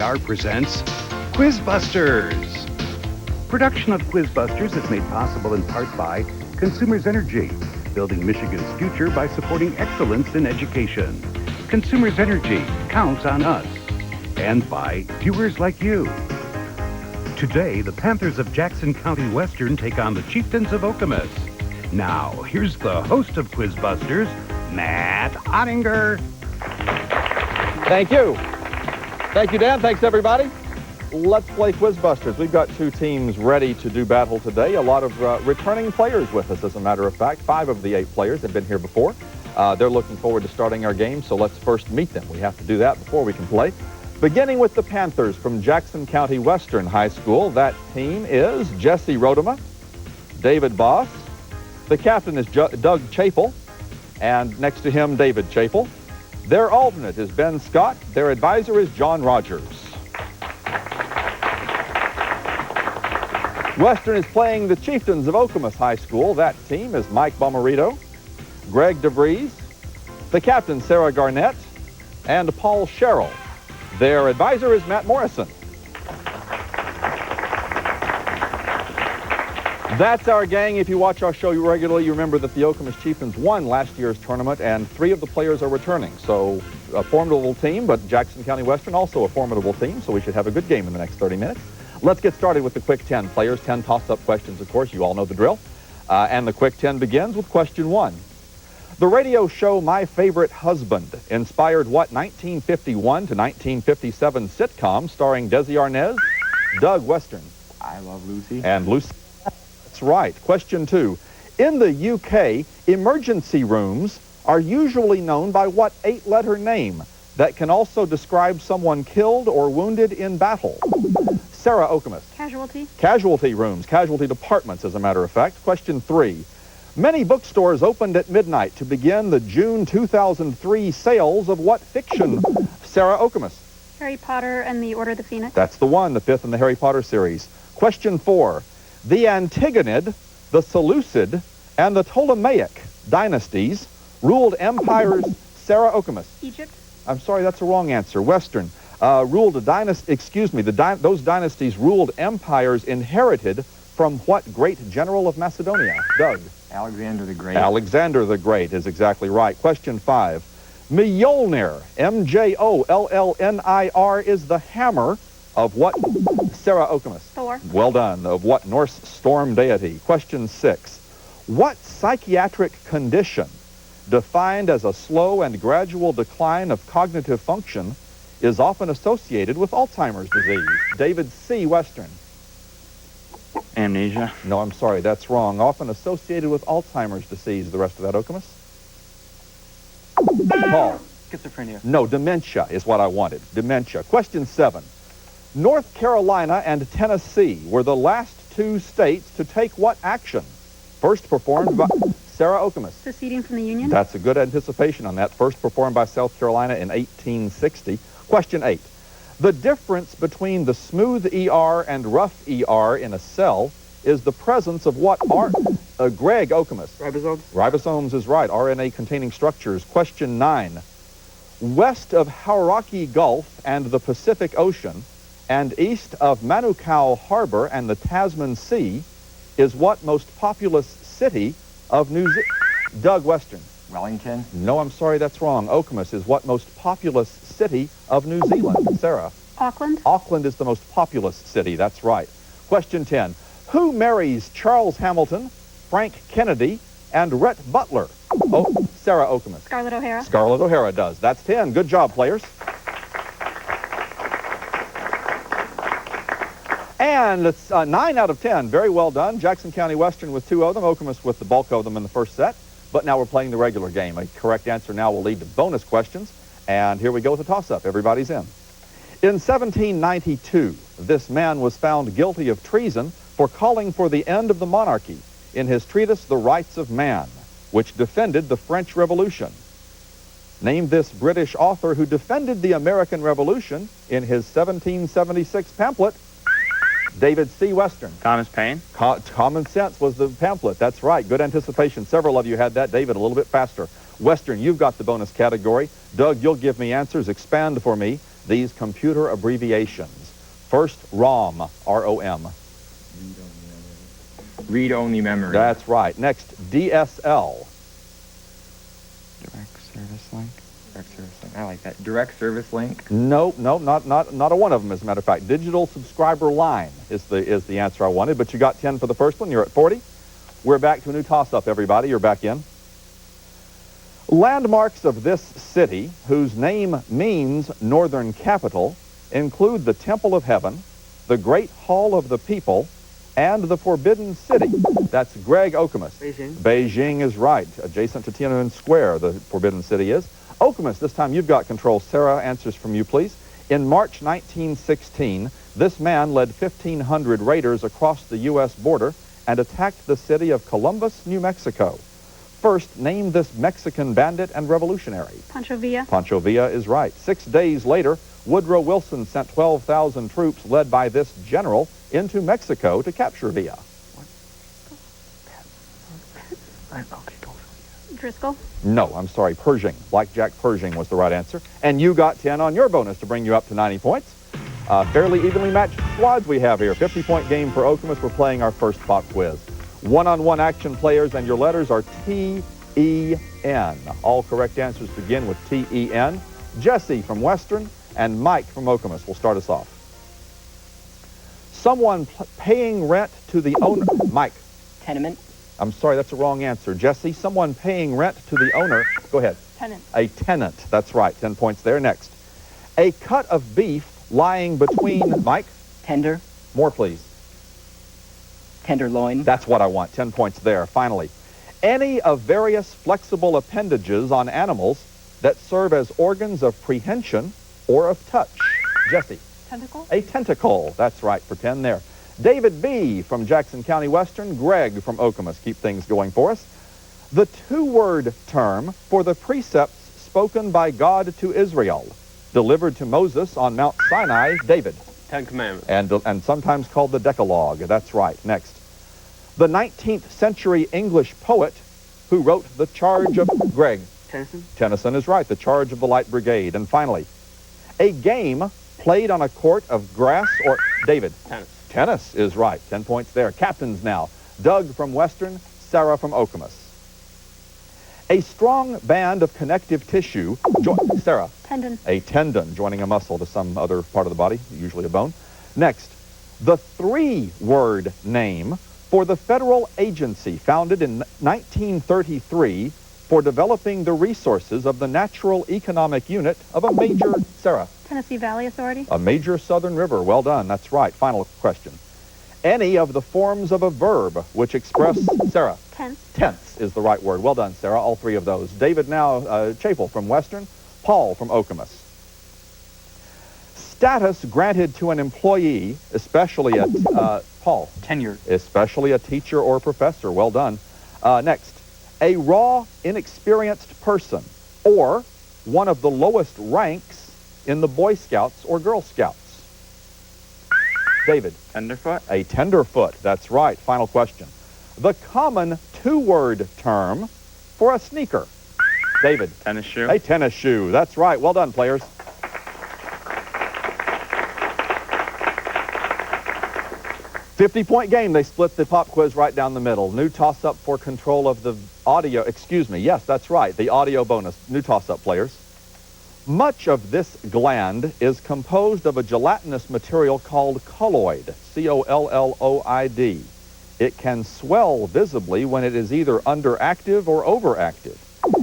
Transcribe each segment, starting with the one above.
WKAR presents QuizBusters. Production of QuizBusters is made possible in part by Consumers Energy, building Michigan's future by supporting excellence in education. Consumers Energy counts on us. And by viewers like you. Today, the Panthers of Jackson County Western take on the Chieftains of Okemos. Now, here's the host of QuizBusters, Matt Ottinger. Thank you. Thank you, Dan. Thanks, everybody. Let's play QuizBusters. We've got two teams ready to do battle today. A lot of returning players with us, as a matter of fact. 5 of the 8 players have been here before. They're looking forward to starting our game, so let's first meet them. We have to do that before we can play. Beginning with the Panthers from Jackson County Western High School. That team is Jesse Rodema, David Boss. The captain is Doug Chapel, and next to him, David Chapel. Their alternate is Ben Scott. Their advisor is John Rogers. Western is playing the Chieftains of Okemos High School. That team is Mike Bomarito, Greg DeVries, the captain, Sarah Garnett, and Paul Sherrill. Their advisor is Matt Morrison. That's our gang. If you watch our show regularly, you remember that the Okemos Chieftains won last year's tournament, and 3 of the players are returning. So a formidable team, but Jackson County Western also a formidable team, so we should have a good game in the next 30 minutes. Let's get started with the Quick 10 players. 10 toss-up questions, of course. You all know the drill. And the Quick 10 begins with question 1. The radio show My Favorite Husband inspired what 1951 to 1957 sitcom starring Desi Arnaz, Doug Western? I Love Lucy. And Lucy. That's right. Question 2. In the UK, emergency rooms are usually known by what 8-letter name that can also describe someone killed or wounded in battle? Sarah Okemos. Casualty. Casualty rooms, casualty departments, as a matter of fact. Question 3. Many bookstores opened at midnight to begin the June 2003 sales of what fiction? Sarah Okemos. Harry Potter and the Order of the Phoenix. That's the one, the 5th in the Harry Potter series. Question 4. The Antigonid, the Seleucid, and the Ptolemaic dynasties ruled empires. Sarah Okemos. Egypt. I'm sorry, that's a wrong answer. Western. Ruled a dynasty, those dynasties ruled empires inherited from what great general of Macedonia? Doug. Alexander the Great. Alexander the Great is exactly right. Question 5. Mjolnir, Mjollnir, is the hammer of what? Sarah Okemos. Thor. Well done. Of what Norse storm deity? Question 6. What psychiatric condition, defined as a slow and gradual decline of cognitive function, is often associated with Alzheimer's disease? David C. Western. Amnesia. No, I'm sorry, that's wrong. Often associated with Alzheimer's disease. The rest of that, Okemos? Paul. Schizophrenia. No, dementia is what I wanted. Dementia. Question 7. North Carolina and Tennessee were the last 2 states to take what action? First performed by Sarah Okemos. Seceding from the Union. That's a good anticipation on that. First performed by South Carolina in 1860. Question 8. The difference between the smooth ER and rough ER in a cell is the presence of what are... Greg Okemos. Ribosomes. Ribosomes is right. RNA-containing structures. Question 9. West of Hauraki Gulf and the Pacific Ocean, and east of Manukau Harbor and the Tasman Sea, is what most populous city of New Zealand? Doug Western. Wellington. No, I'm sorry, that's wrong. Okemos is what most populous city of New Zealand? Sarah. Auckland. Auckland is the most populous city. That's right. Question 10. Who marries Charles Hamilton, Frank Kennedy, and Rhett Butler? Oh, Sarah Okemos. Scarlett O'Hara. Scarlett O'Hara does. That's 10. Good job, players. And it's 9 out of 10. Very well done. Jackson County Western with 2 of them. Okemos with the bulk of them in the first set. But now we're playing the regular game. A correct answer now will lead to bonus questions. And here we go with the toss-up. Everybody's in. In 1792, this man was found guilty of treason for calling for the end of the monarchy in his treatise, The Rights of Man, which defended the French Revolution. Name this British author who defended the American Revolution in his 1776 pamphlet. David C. Western. Thomas Paine. Common Sense was the pamphlet. That's right. Good anticipation. Several of you had that. David, a little bit faster. Western, you've got the bonus category. Doug, you'll give me answers. Expand for me. these computer abbreviations? First, ROM, R-O-M. Read-only memory. That's right. Next, DSL. Direct service link. Direct service link. I like that. Direct service link. No, not a one of them, as a matter of fact. Digital subscriber line is the answer I wanted, but you got 10 for the first one. You're at 40. We're back to a new toss-up, everybody. You're back in. Landmarks of this city, whose name means northern capital, include the Temple of Heaven, the Great Hall of the People, and the Forbidden City. That's Greg Okemos. Beijing. Beijing is right. Adjacent to Tiananmen Square, the Forbidden City is. Okemos, this time you've got control. Sarah, answers from you, please. In March 1916, this man led 1,500 raiders across the U.S. border and attacked the city of Columbus, New Mexico. First, name this Mexican bandit and revolutionary. Pancho Villa. Pancho Villa is right. 6 days later, Woodrow Wilson sent 12,000 troops led by this general into Mexico to capture Villa. Driscoll. No, I'm sorry, Pershing. Blackjack Pershing was the right answer. And you got 10 on your bonus to bring you up to 90 points. Fairly evenly matched squads we have here. 50-point game for Okemos. We're playing our first pop quiz. One-on-one action players, and your letters are T-E-N. All correct answers begin with T-E-N. Jesse from Western and Mike from Okemos will start us off. Someone paying rent to the owner. Mike. Tenement. I'm sorry, that's a wrong answer. Jesse, someone paying rent to the owner. Go ahead. Tenant. A tenant. That's right. 10 points there. Next. A cut of beef lying between, Mike. Tender. More, please. Tenderloin. That's what I want. 10 points there. Finally. Any of various flexible appendages on animals that serve as organs of prehension or of touch. Jesse. Tentacle. A tentacle. That's right, for 10 there. David B. from Jackson County Western. Greg from Okemos. Keep things going for us. The two-word term for the precepts spoken by God to Israel, delivered to Moses on Mount Sinai. David. Ten Commandments. And sometimes called the Decalogue. That's right. Next. The 19th century English poet who wrote The Charge of... Greg. Tennyson. Tennyson is right. The Charge of the Light Brigade. And finally, a game played on a court of grass or... David. Tennis. Tennis is right. 10 points there. Captains now. Doug from Western, Sarah from Okemos. A strong band of connective tissue... Sarah. Tendon. A tendon joining a muscle to some other part of the body, usually a bone. Next, the three-word name for the federal agency founded in 1933 for developing the resources of the natural economic unit of a major... Sarah. Tennessee Valley Authority. A major southern river. Well done. That's right. Final question. Any of the forms of a verb which express... Sarah. Tense. Tense is the right word. Well done, Sarah. All three of those. David now, Chapel from Western. Paul from Okemos. Status granted to an employee, especially a... Paul. Tenure. Especially a teacher or professor. Well done. Next. A raw, inexperienced person or one of the lowest ranks in the Boy Scouts or Girl Scouts. David. Tenderfoot. A tenderfoot. That's right. Final question. The common two-word term for a sneaker. David. Tennis shoe. A tennis shoe. That's right. Well done, players. $50-point game. They split the pop quiz right down the middle. New toss-up for control of the audio. Excuse me. Yes, that's right. The audio bonus. New toss-up, players. Much of this gland is composed of a gelatinous material called colloid, C-O-L-L-O-I-D. It can swell visibly when it is either underactive or overactive.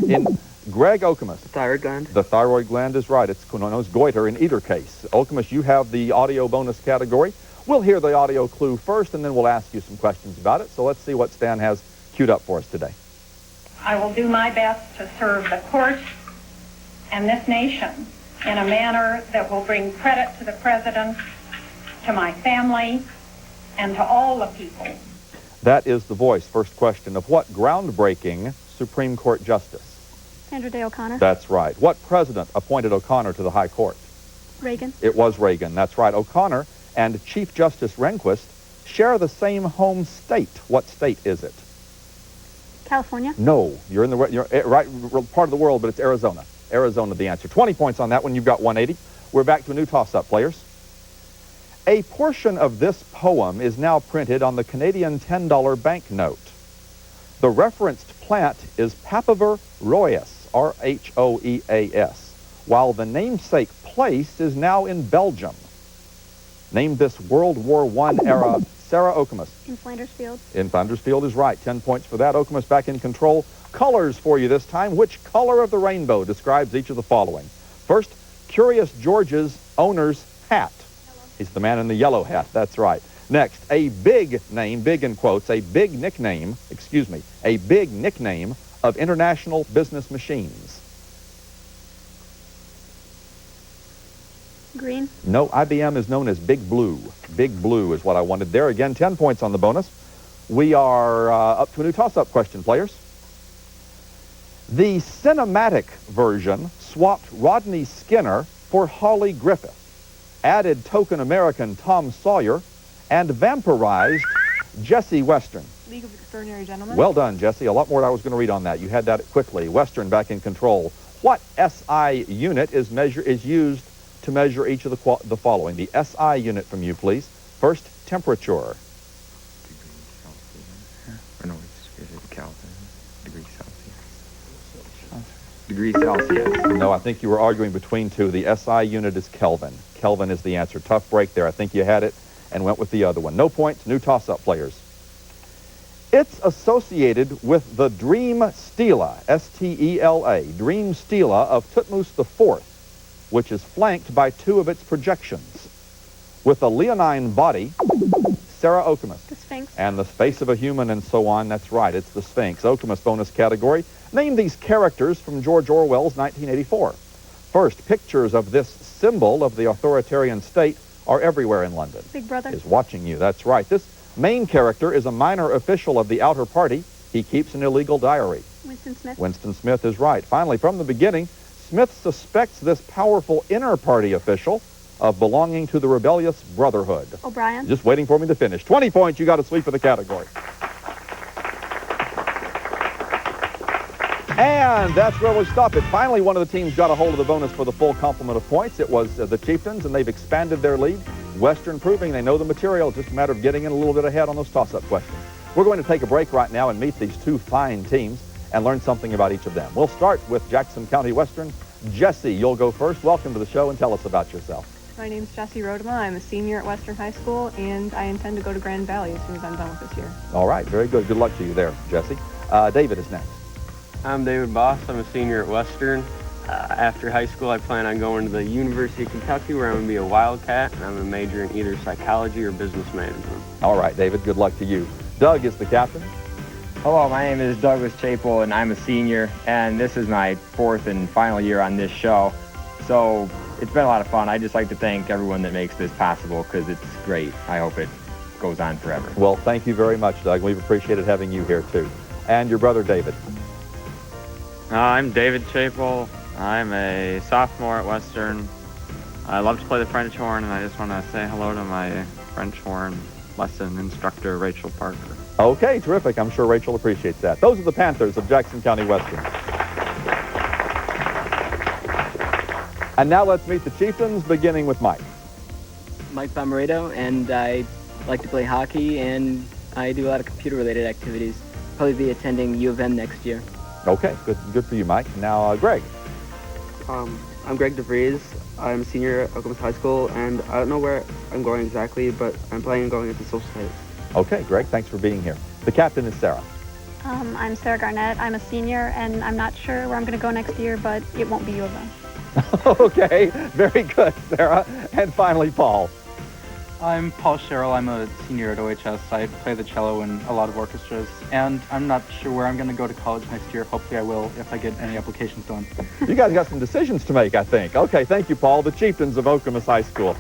In Greg Okemos. The thyroid gland. The thyroid gland is right. It's known as goiter in either case. Okemos, you have the audio bonus category. We'll hear the audio clue first, and then we'll ask you some questions about it. So let's see what Stan has queued up for us today. I will do my best to serve the court and this nation in a manner that will bring credit to the President, to my family, and to all the people. That is the voice. First question. Of what groundbreaking Supreme Court justice? Sandra Day O'Connor. That's right. What president appointed O'Connor to the High Court? Reagan. It was Reagan. That's right. O'Connor and Chief Justice Rehnquist share the same home state. What state is it? California. No. You're right part of the world, but it's Arizona. Arizona, the answer. 20 points on that one. You've got 180. We're back to a new toss-up, players. A portion of this poem is now printed on the Canadian $10 banknote. The referenced plant is Papaver roeus, R-H-O-E-A-S, while the namesake place is now in Belgium. Name this World War I era. Sarah Okemos. In Flanders Field. In Flanders Field is right. 10 points for that. Okemos back in control. Colors for you this time. Which color of the rainbow describes each of the following? First, Curious George's owner's hat. He's the man in the yellow hat. That's right. Next, a big name, big in quotes, a big nickname of International Business Machines. Green. No, IBM is known as Big Blue. Big Blue is what I wanted there. Again, 10 points on the bonus. We are up to a new toss-up question, players. The cinematic version swapped Rodney Skinner for Holly Griffith, added token American Tom Sawyer, and vampirized Jesse Western. League of Extraordinary Gentlemen. Well done, Jesse. A lot more I was going to read on that. You had that quickly. Western back in control. What SI unit is used to measure each of the following? The SI unit from you, please. First, temperature. Or no, it's Kelvin. Degrees Celsius. Degrees Celsius. No, I think you were arguing between two. The SI unit is Kelvin. Kelvin is the answer. Tough break there. I think you had it and went with the other one. No points. New toss-up, players. It's associated with the Dream Stela, S-T-E-L-A, Dream Stela of Tutmosis IV, which is flanked by two of its projections. With a leonine body, Sarah Okemos. The Sphinx. And the face of a human and so on. That's right. It's the Sphinx. Okemos bonus category. Name these characters from George Orwell's 1984. First, pictures of this symbol of the authoritarian state are everywhere in London. Big Brother. Is watching you. That's right. This main character is a minor official of the outer party. He keeps an illegal diary. Winston Smith. Winston Smith is right. Finally, from the beginning, Smith suspects this powerful inner party official of belonging to the rebellious Brotherhood. O'Brien. Just waiting for me to finish. 20 points. You got to sweep for the category. And that's where we'll stop it. Finally, one of the teams got a hold of the bonus for the full complement of points. It was the Chieftains, and they've expanded their lead. Western proving they know the material. It's just a matter of getting in a little bit ahead on those toss-up questions. We're going to take a break right now and meet these two fine teams and learn something about each of them. We'll start with Jackson County Western. Jesse, you'll go first. Welcome to the show, and tell us about yourself. My name's Jessie Rodema. I'm a senior at Western High School, and I intend to go to Grand Valley as soon as I'm done with this year. All right, very good. Good luck to you there, Jesse. David is next. I'm David Boss. I'm a senior at Western. After high school, I plan on going to the University of Kentucky, where I'm going to be a Wildcat, and I'm going to major in either psychology or business management. All right, David, good luck to you. Doug is the captain. Hello, my name is Douglas Chapel, and I'm a senior, and this is my fourth and final year on this show. So it's been a lot of fun. I'd just like to thank everyone that makes this possible, because it's great. I hope it goes on forever. Well, thank you very much, Doug. We've appreciated having you here, too. And your brother, David. I'm David Chapel. I'm a sophomore at Western. I love to play the French horn, and I just want to say hello to my French horn lesson instructor, Rachel Parker. Okay, terrific. I'm sure Rachel appreciates that. Those are the Panthers of Jackson County Western. And now let's meet the Chieftains, beginning with Mike. Mike Bomarito, and I like to play hockey, and I do a lot of computer-related activities. Probably be attending U of M next year. Okay, good for you, Mike. Now, Greg. I'm Greg DeVries. I'm a senior at Okemos High School, and I don't know where I'm going exactly, but I'm planning on going into social studies. Okay, Greg, thanks for being here. The captain is Sarah. I'm Sarah Garnett. I'm a senior, and I'm not sure where I'm going to go next year, but it won't be U of M. Okay, very good, Sarah. And finally, Paul. I'm Paul Sherrill. I'm a senior at OHS. I play the cello in a lot of orchestras, and I'm not sure where I'm going to go to college next year. Hopefully I will if I get any applications done. You guys got some decisions to make, I think. Okay, thank you, Paul. The Chieftains of Okemos High School.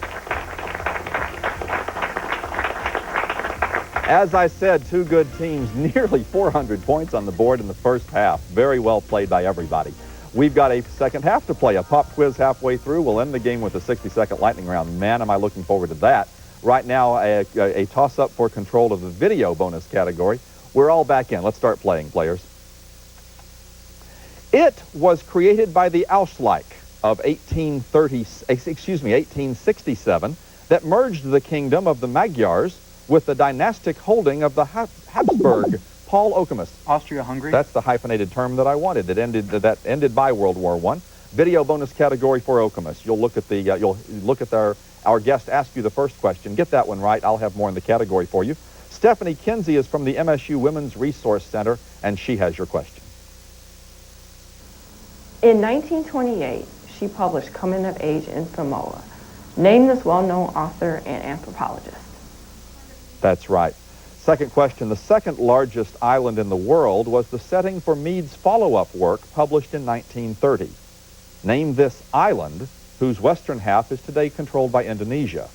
As I said, two good teams, nearly 400 points on the board in the first half. Very well played by everybody. We've got a second half to play, a pop quiz halfway through. We'll end the game with a 60-second lightning round. Man, am I looking forward to that. Right now, a toss-up for control of the video bonus category. We're all back in. Let's start playing, players. It was created by the Ausgleich, of 1867 that merged the kingdom of the Magyars with the dynastic holding of the Habsburg. Paul Okemos. Austria-Hungary. That's the hyphenated term that I wanted. That ended by World War I. Video bonus category for Okemos. You'll look at our guest ask you the first question. Get that one right. I'll have more in the category for you. Stephanie Kinsey is from the MSU Women's Resource Center, and she has your question. In 1928, she published Coming of Age in Samoa. Name this well-known author and anthropologist. That's right. Second question. The second largest island in the world was the setting for Mead's follow-up work published in 1930. Name this island whose western half is today controlled by Indonesia.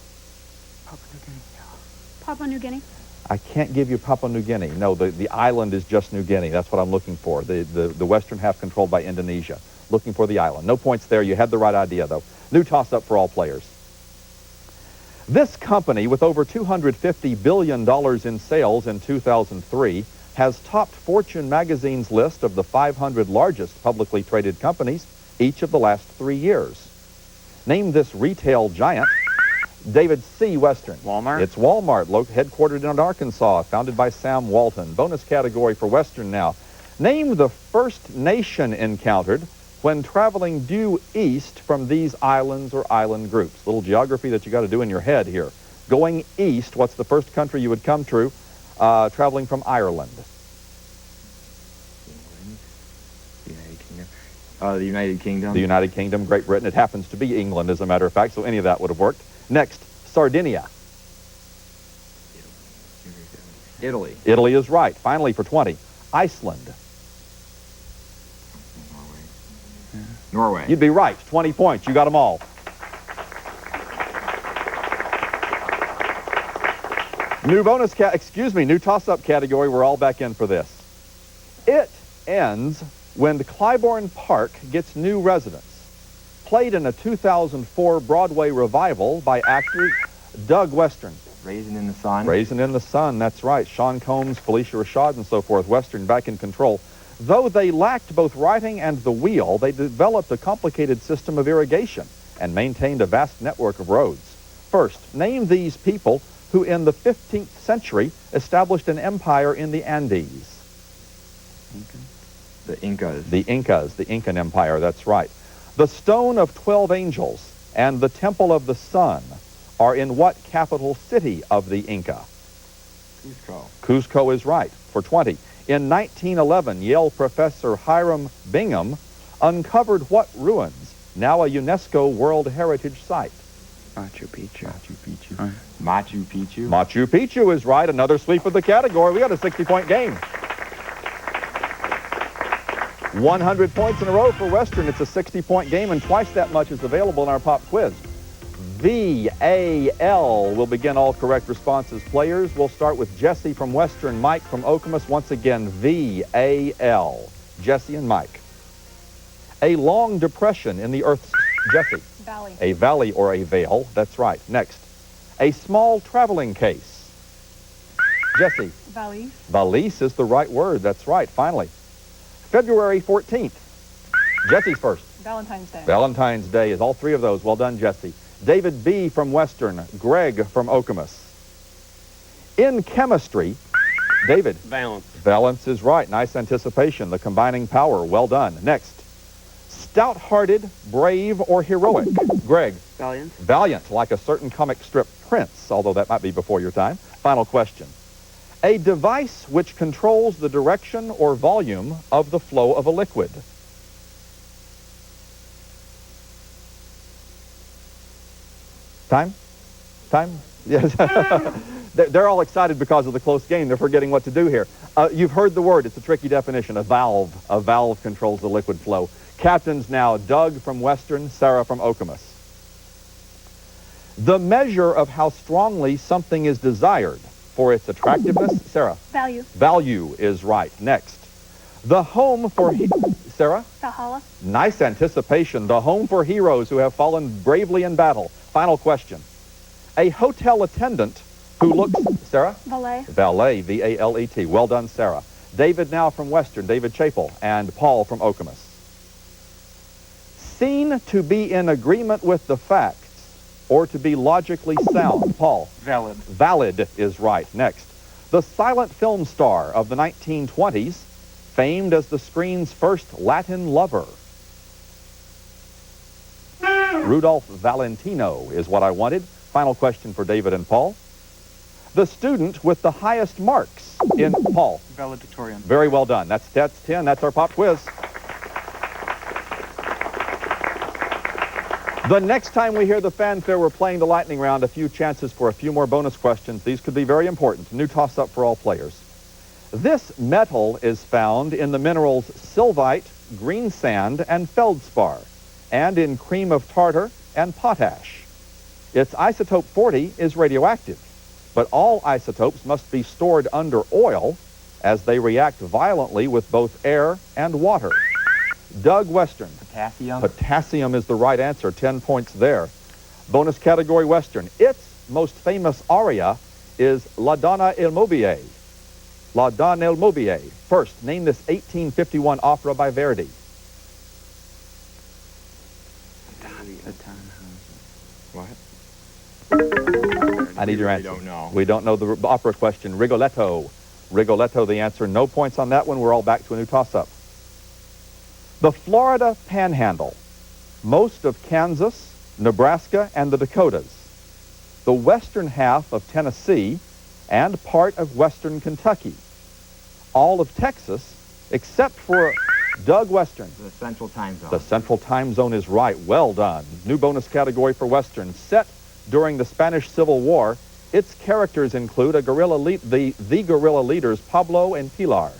Papua New Guinea. I can't give you Papua New Guinea. No, the island is just New Guinea. That's what I'm looking for. The western half controlled by Indonesia. Looking for the island. No points there. You had the right idea, though. New toss-up for all players. This company, with over $250 billion in sales in 2003, has topped Fortune magazine's list of the 500 largest publicly traded companies each of the last 3 years. Name this retail giant. David C. Western. Walmart. It's Walmart, headquartered in Arkansas, founded by Sam Walton. Bonus category for Western now. Name the first nation encountered when traveling due east from these islands or island groups. Little geography that you got to do in your head here. Going east, what's the first country you would come through traveling from Ireland? The United Kingdom. The United Kingdom, Great Britain. It happens to be England, as a matter of fact, so any of that would have worked. Next, Sardinia. Italy. Italy is right. Finally, for 20, Iceland. Norway. You'd be right. 20 points. You got them all. New toss-up category. We're all back in for this. It ends when Clybourne Park gets new residents. Played in a 2004 Broadway revival by actor Doug Western. Raisin in the Sun. Raisin in the Sun, that's right. Sean Combs, Felicia Rashad, and so forth. Western back in control. Though they lacked both writing and the wheel, they developed a complicated system of irrigation and maintained a vast network of roads. First, name these people who in the 15th century established an empire in the Andes. The Incas. The Incas, the Incan Empire, that's right. The Stone of 12 Angels and the Temple of the Sun are in what capital city of the Inca? Cusco. Cusco is right. For 20. In 1911, Yale professor Hiram Bingham uncovered what ruins, now a UNESCO World Heritage Site? Machu Picchu. Machu Picchu. Machu Picchu is right. Another sweep of the category. We got a 60-point game. 100 points in a row for Western. It's a 60-point game, and twice that much is available in our pop quiz. V-A-L will begin all correct responses. Players, we'll start with Jesse from Western, Mike from Okemos. Once again, V-A-L. Jesse and Mike. A long depression in the Earth's... Jesse. Valley. A valley or a vale. That's right. Next. A small traveling case. Jesse. Valise. Valise is the right word. That's right. Finally. February 14th. Jesse's first. Valentine's Day. Valentine's Day is all three of those. Well done, Jesse. David B. from Western. Greg from Okemos. In chemistry, David. Valence. Valence is right. Nice anticipation. The combining power. Well done. Next. Stout-hearted, brave, or heroic. Greg. Valiant. Valiant, like a certain comic strip prince, although that might be before your time. Final question. A device which controls the direction or volume of the flow of a liquid. Time? Time? Yes. They're all excited because of the close game. They're forgetting what to do here. You've heard the word. It's a tricky definition. A valve. A valve controls the liquid flow. Captains now, Doug from Western, Sarah from Okemos. The measure of how strongly something is desired for its attractiveness, Sarah. Value. Value is right. Next. The home for... Sarah? Valhalla. Nice anticipation. The home for heroes who have fallen bravely in battle. Final question. A hotel attendant who looks... Sarah? Valet. Valet, V-A-L-E-T. Well done, Sarah. David now from Western, David Chapel, and Paul from Okemos. Seen to be in agreement with the facts or to be logically sound. Paul. Valid. Valid is right. Next. The silent film star of the 1920s, famed as the screen's first Latin lover. Rudolph Valentino is what I wanted. Final question for David and Paul. The student with the highest marks in Paul. Valedictorian. Very well done. That's 10. That's our pop quiz. The next time we hear the fanfare, we're playing the lightning round. A few chances for a few more bonus questions. These could be very important. New toss-up for all players. This metal is found in the minerals sylvite, green sand, and feldspar, and in cream of tartar and potash. Its isotope 40 is radioactive, but all isotopes must be stored under oil as they react violently with both air and water. Doug Western. Potassium. Potassium is the right answer. 10 points there. Bonus category Western. Its most famous aria is La Donna il Mobile. La Donna il Mobile. First, name this 1851 opera by Verdi. What? I need your answer. We don't know. We don't know the opera question. Rigoletto. Rigoletto, the answer. No points on that one. We're all back to a new toss-up. The Florida Panhandle, most of Kansas, Nebraska, and the Dakotas, the western half of Tennessee, and part of western Kentucky, all of Texas, except for Doug Western. The Central Time Zone. The Central Time Zone is right. Well done. New bonus category for Western. Set during the Spanish Civil War, its characters include the guerrilla leaders Pablo and Pilar.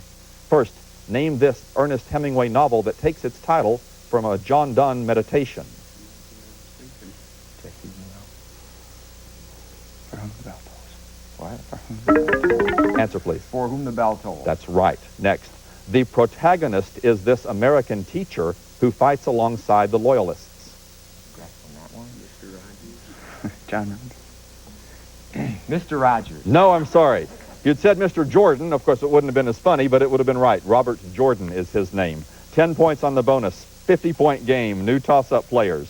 First, name this Ernest Hemingway novel that takes its title from a John Donne meditation. What? Answer, please. For Whom the Bell Tolls. That's right. Next. The protagonist is this American teacher who fights alongside the Loyalists. That one? Mr. Rogers. John. Mr. Rogers. No, I'm sorry. If you'd said Mr. Jordan, of course it wouldn't have been as funny, but it would have been right. Robert Jordan is his name. 10 points on the bonus. 50-point game. New toss-up players.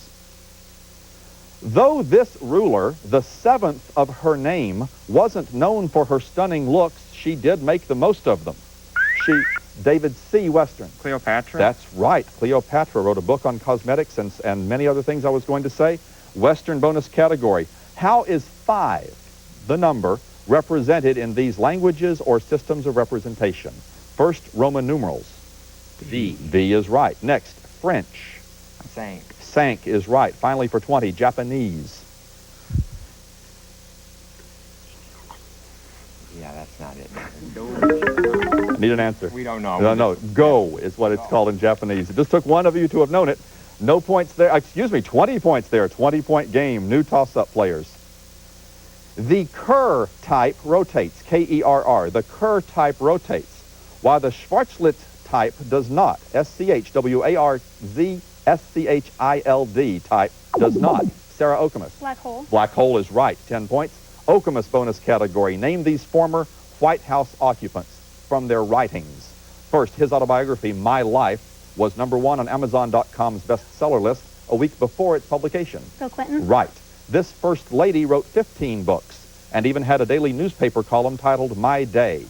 Though this ruler, the seventh of her name, wasn't known for her stunning looks, she did make the most of them. David C. Western. Cleopatra? That's right. Cleopatra wrote a book on cosmetics and many other things I was going to say. Western bonus category. How is 5, the number, represented in these languages or systems of representation? First, Roman numerals. V. V is right. Next, French. Sank. Sank is right. Finally, for 20, Japanese. Yeah, that's not it. I need an answer. We don't know. No. Go is what it's called in Japanese. It just took one of you to have known it. No points there. Excuse me, 20 points there. 20-point game. New toss-up players. The Kerr type rotates. K-E-R-R. The Kerr type rotates, while the Schwarzschild type does not. S-C-H-W-A-R-Z-S-C-H-I-L-D type does not. Sarah Okemos. Black hole. Black hole is right. 10 points. Okemos bonus category. Name these former White House occupants from their writings. First, his autobiography, My Life, was #1 on Amazon.com's bestseller list a week before its publication. Bill Clinton. Right. This first lady wrote 15 books and even had a daily newspaper column titled My Day.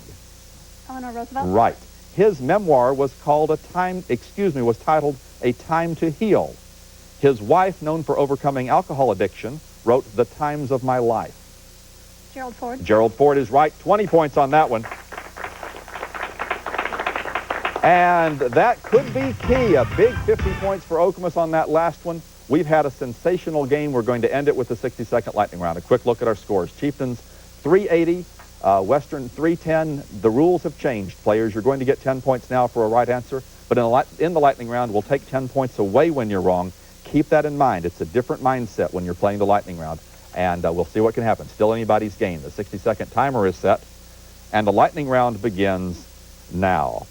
Eleanor Roosevelt. Right. His memoir was titled A Time to Heal. His wife, known for overcoming alcohol addiction, wrote The Times of My Life. Gerald Ford. Gerald Ford is right. 20 points on that one. And that could be key. A big 50 points for Okemos on that last one. We've had a sensational game. We're going to end it with the 60-second lightning round. A quick look at our scores. Chieftains, 380. Western, 310. The rules have changed, players. You're going to get 10 points now for a right answer. But in the lightning round, we'll take 10 points away when you're wrong. Keep that in mind. It's a different mindset when you're playing the lightning round. And we'll see what can happen. Still anybody's game. The 60-second timer is set. And the lightning round begins now.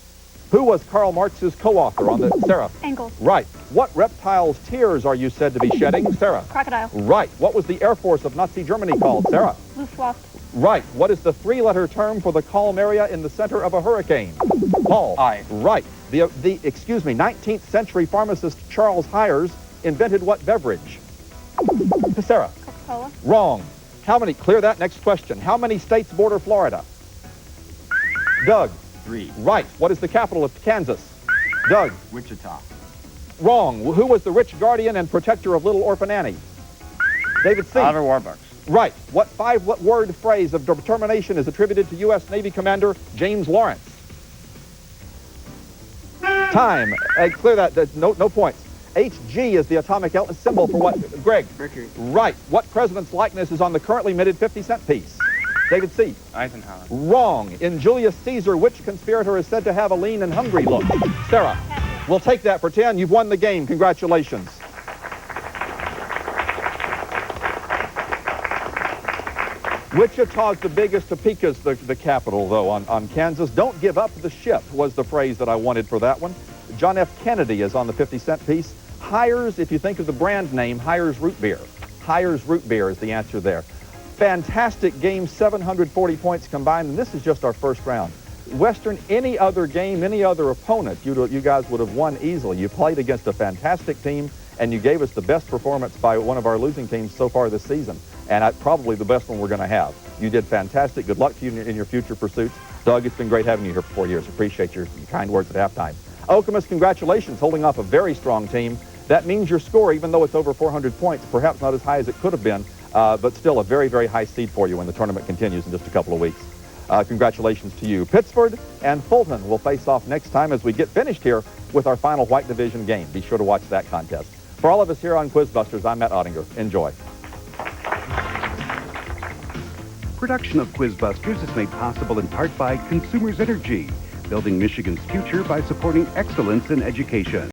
Who was Karl Marx's co-author on the... Sarah. Engels. Right. What reptile's tears are you said to be shedding? Sarah. Crocodile. Right. What was the Air Force of Nazi Germany called? Sarah. Luftwaffe. Right. What is the 3-letter term for the calm area in the center of a hurricane? Paul. I. Right. The 19th century pharmacist Charles Hyers invented what beverage? Sarah. Coca-Cola. Wrong. Clear that, next question. How many states border Florida? Doug. 3. Right. What is the capital of Kansas? Doug. Wichita. Wrong. Who was the rich guardian and protector of little orphan Annie? David C. Oliver Warbucks. Right. What five-word phrase of determination is attributed to U.S. Navy Commander James Lawrence? Time. Clear that. No points. HG is the atomic symbol for what? Greg. Mercury. Right. What president's likeness is on the currently minted 50-cent piece? David C. Eisenhower. Wrong. In Julius Caesar, which conspirator is said to have a lean and hungry look? Sarah. We'll take that for 10. You've won the game. Congratulations. Wichita's the biggest. Topeka's the capital, though, on Kansas. Don't give up the ship was the phrase that I wanted for that one. John F. Kennedy is on the 50-cent piece. Hires, if you think of the brand name, Hires Root Beer. Hires Root Beer is the answer there. Fantastic game, 740 points combined, and this is just our first round. Western, any other game, any other opponent, you guys would have won easily. You played against a fantastic team, and you gave us the best performance by one of our losing teams so far this season, and probably the best one we're going to have. You did fantastic. Good luck to you in your future pursuits. Doug, it's been great having you here for 4 years. Appreciate your kind words at halftime. Okemos, congratulations, holding off a very strong team. That means your score, even though it's over 400 points, perhaps not as high as it could have been, but still a very, very high seed for you when the tournament continues in just a couple of weeks. Congratulations to you. Pittsford and Fulton will face off next time as we get finished here with our final White Division game. Be sure to watch that contest. For all of us here on QuizBusters, I'm Matt Ottinger. Enjoy. Production of QuizBusters is made possible in part by Consumers Energy, building Michigan's future by supporting excellence in education.